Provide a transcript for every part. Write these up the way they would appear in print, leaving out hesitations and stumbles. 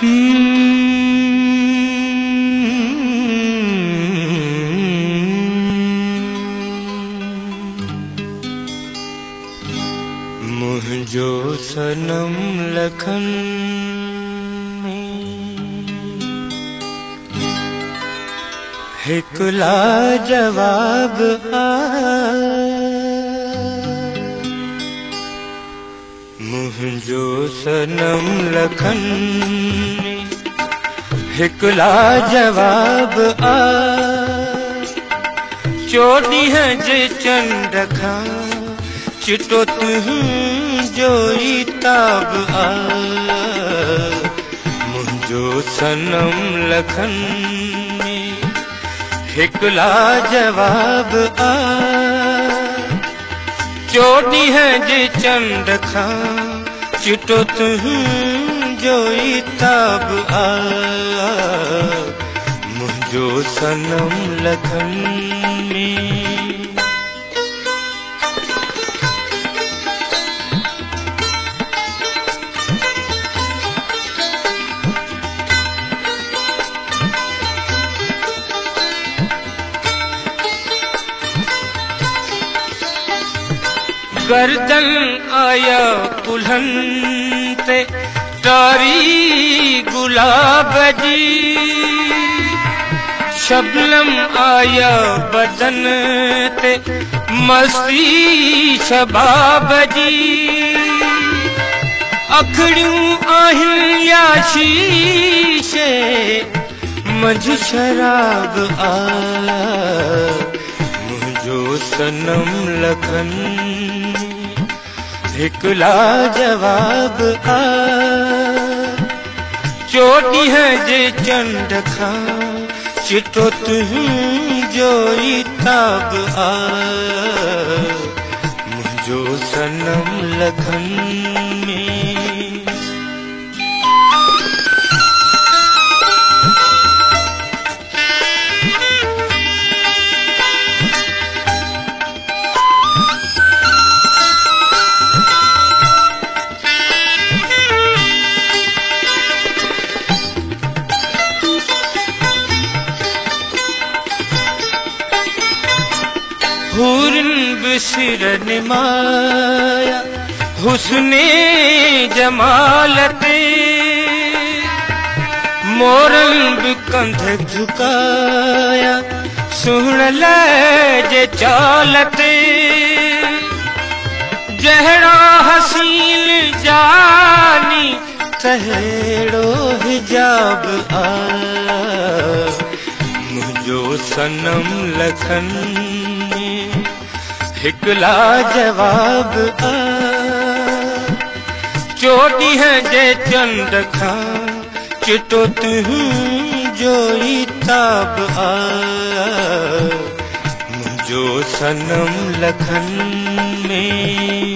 मुझो सनम लखन हिक लाजवाब मुझो सनम लखन हिक लाजवाब चोरी है जे चंड खा चिटो तुम जोई ताब मुझो सनम लखन हिक लाजवाब चोरी है जे चंड खा चिटो तुम जोई ताब मुझो सनम लखन गर्दन आया कुल्हन ते तारी गुलाब जी शबनम आया बदन ते मस्ती शबाब जी अखड़ियूं आहिन या शीशे मंझ शराब मुझो सनम लखन हिक लाजवाब चोटी है जे चंड खा चिटो तुम जोई ताब मुझो सनम लखन हुरन बिसर निमाया हुस्ने जमालते मोरन बिकंध झुकाया सुन ले चालते जहरा हसीन जानी तहेड़ो हिजाब मुझो सनम लखन हिक लाजवाब चोटी है जे चंड खा चिटो तुम जोई ताब मुझो सनम लखन में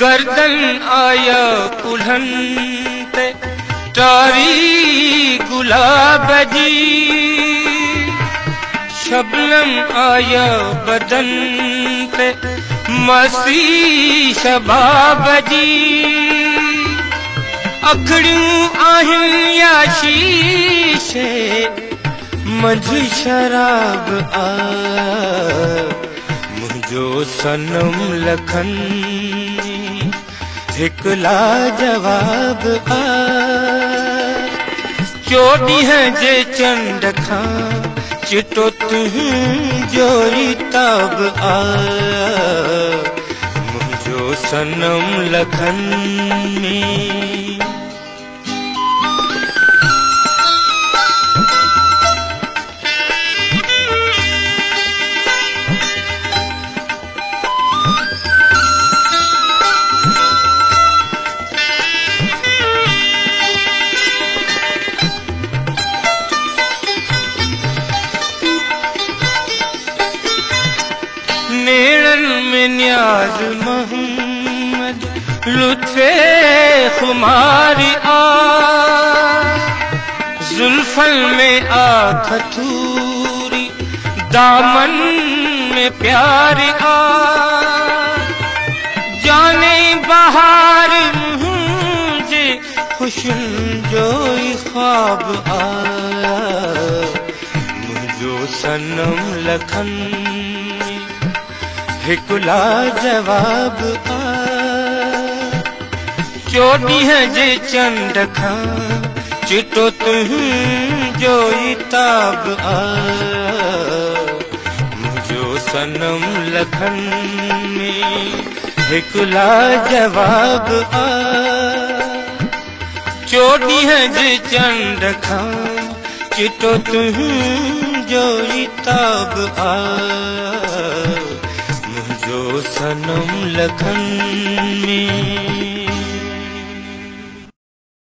गर्दन आया कुल्हन ते तारी गुलाब जी शबनम आया बदन ते मस्ती शबाब जी अखड़ियूं आहिन या शीशे मंझ शराब मुझो सनम लखन हिक लाजवाब चोटी है जे चंड खा चिटो तुम जोई ताब मुझो सनम लखन नेड़न में न्याज मोहम्मद लुत्फे खुमारी आ जुल्फन में आ खतूरी दामन में प्यार आ जाने बहार मुझे खुशन जोई ख्वाब आया मुझो सनम लखन हिकुला जवाब आ चोटी है जे चंड खा चिटो तुम जोई ताब आ मुझो सनम लखन में हिकुला जवाब आ चोटी है जे चंड खा चिटो तुम जोई ताब आ मुझो सनम लखन में